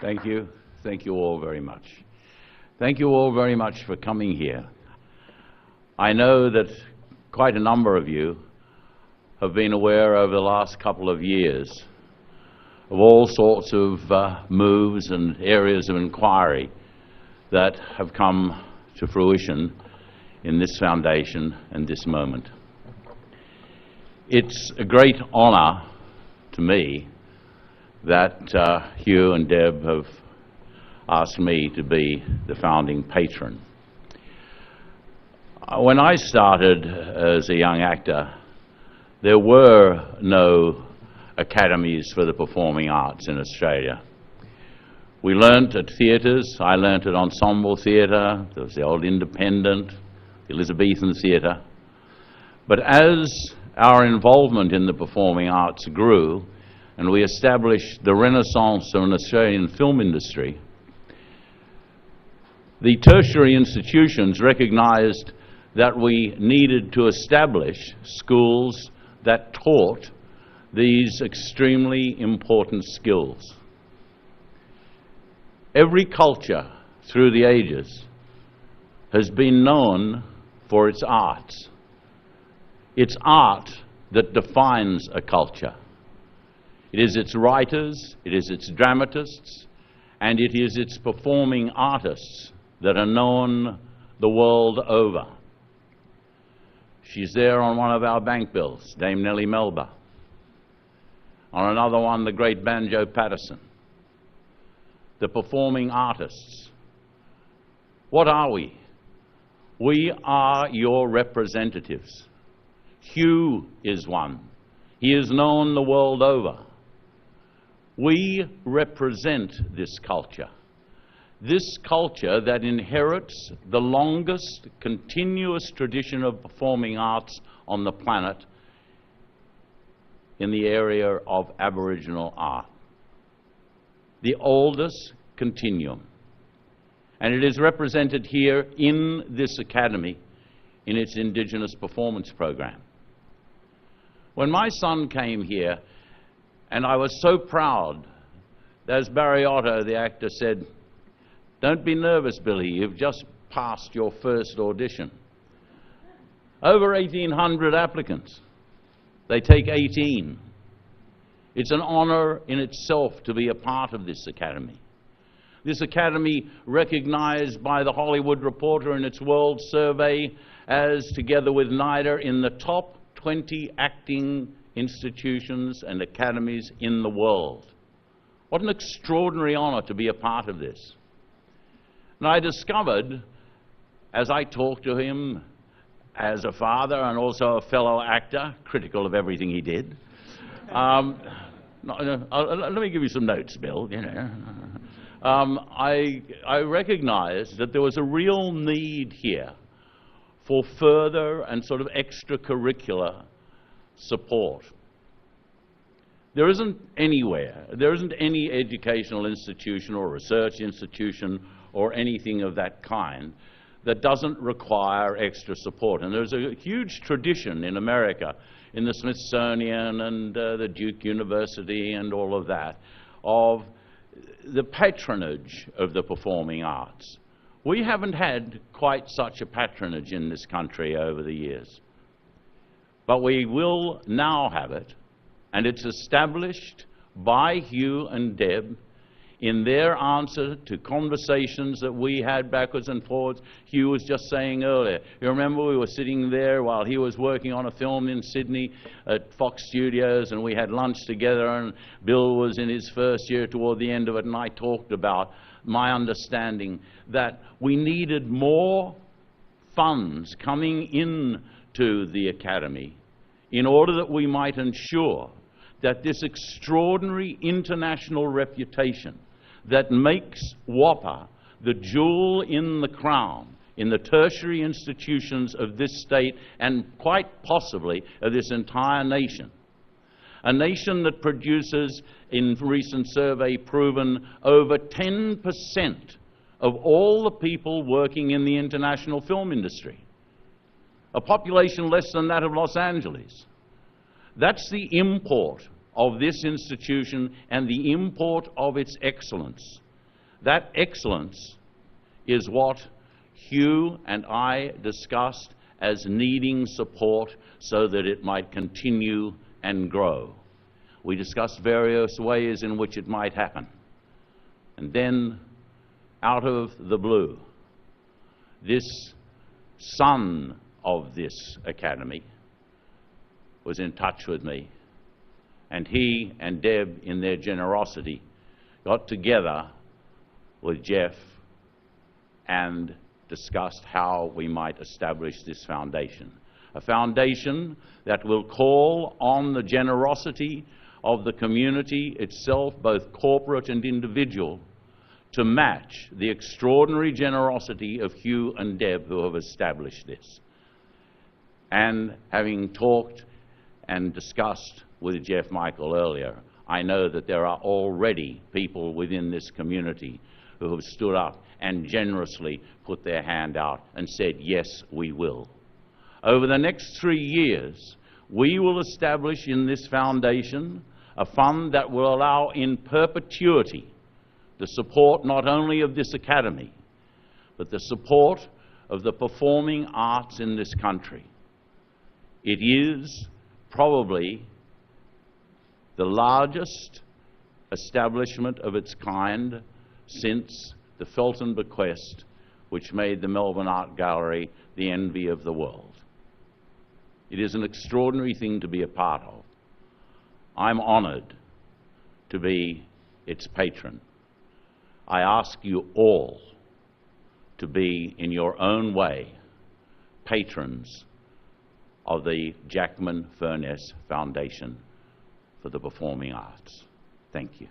Thank you. Thank you all very much. Thank you all very much for coming here. I know that quite a number of you have been aware over the last couple of years of all sorts of moves and areas of inquiry that have come to fruition in this foundation and this moment. It's a great honor to me that Hugh and Deb have asked me to be the founding patron. When I started as a young actor, there were no academies for the performing arts in Australia. We learnt at theatres. I learnt at ensemble theatre. There was the old independent, the Elizabethan theatre. But as our involvement in the performing arts grew and we established the renaissance of an Australian film industry, the tertiary institutions recognised that we needed to establish schools that taught these extremely important skills. Every culture through the ages has been known for its arts. It's art that defines a culture. It is its writers, it is its dramatists, and it is its performing artists that are known the world over. She's there on one of our bank bills, Dame Nellie Melba. On another one, the great Banjo Patterson. The performing artists. What are we? We are your representatives. Hugh is one. He is known the world over. We represent this culture that inherits the longest continuous tradition of performing arts on the planet in the area of Aboriginal art. The oldest continuum. And it is represented here in this academy in its Indigenous performance program. When my son came here, and I was so proud, as Barry Otto, the actor, said, "Don't be nervous, Billy, you've just passed your first audition." Over 1,800 applicants. They take 18. It's an honor in itself to be a part of this academy. This academy, recognized by the Hollywood Reporter in its World Survey as, together with NIDA, in the top 20 acting institutions and academies in the world. What an extraordinary honor to be a part of this. And I discovered, as I talked to him as a father and also a fellow actor, critical of everything he did, let me give you some notes, Bill, you know. I recognized that there was a real need here for further and sort of extracurricular support. There isn't any educational institution or research institution or anything of that kind that doesn't require extra support. And there's a huge tradition in America, in the Smithsonian and the Duke University and all of that, of the patronage of the performing arts. We haven't had quite such a patronage in this country over the years. But we will now have it, and it's established by Hugh and Deb in their answer to conversations that we had backwards and forwards. Hugh was just saying earlier, you remember we were sitting there while he was working on a film in Sydney at Fox Studios, and we had lunch together, and Bill was in his first year toward the end of it, and I talked about my understanding that we needed more funds coming in to the academy in order that we might ensure that this extraordinary international reputation that makes WAPA the jewel in the crown in the tertiary institutions of this state and quite possibly of this entire nation. A nation that produces, in recent survey proven, over 10% of all the people working in the international film industry. A population less than that of Los Angeles. That's the import of this institution and the import of its excellence. That excellence is what Hugh and I discussed as needing support so that it might continue and grow. We discussed various ways in which it might happen. And then, out of the blue, this son of this academy was in touch with me, and he and Deb, in their generosity, got together with Jeff and discussed how we might establish this foundation. A foundation that will call on the generosity of the community itself, both corporate and individual, to match the extraordinary generosity of Hugh and Deb who have established this. And having talked and discussed with Jeff Michael earlier, I know that there are already people within this community who have stood up and generously put their hand out and said, yes, we will. Over the next 3 years, we will establish in this foundation a fund that will allow in perpetuity the support not only of this academy, but the support of the performing arts in this country. It is probably the largest establishment of its kind since the Felton bequest, which made the Melbourne Art Gallery the envy of the world. It is an extraordinary thing to be a part of. I'm honoured to be its patron. I ask you all to be, in your own way, patrons of the Jackman Furness Foundation for the Performing Arts. Thank you.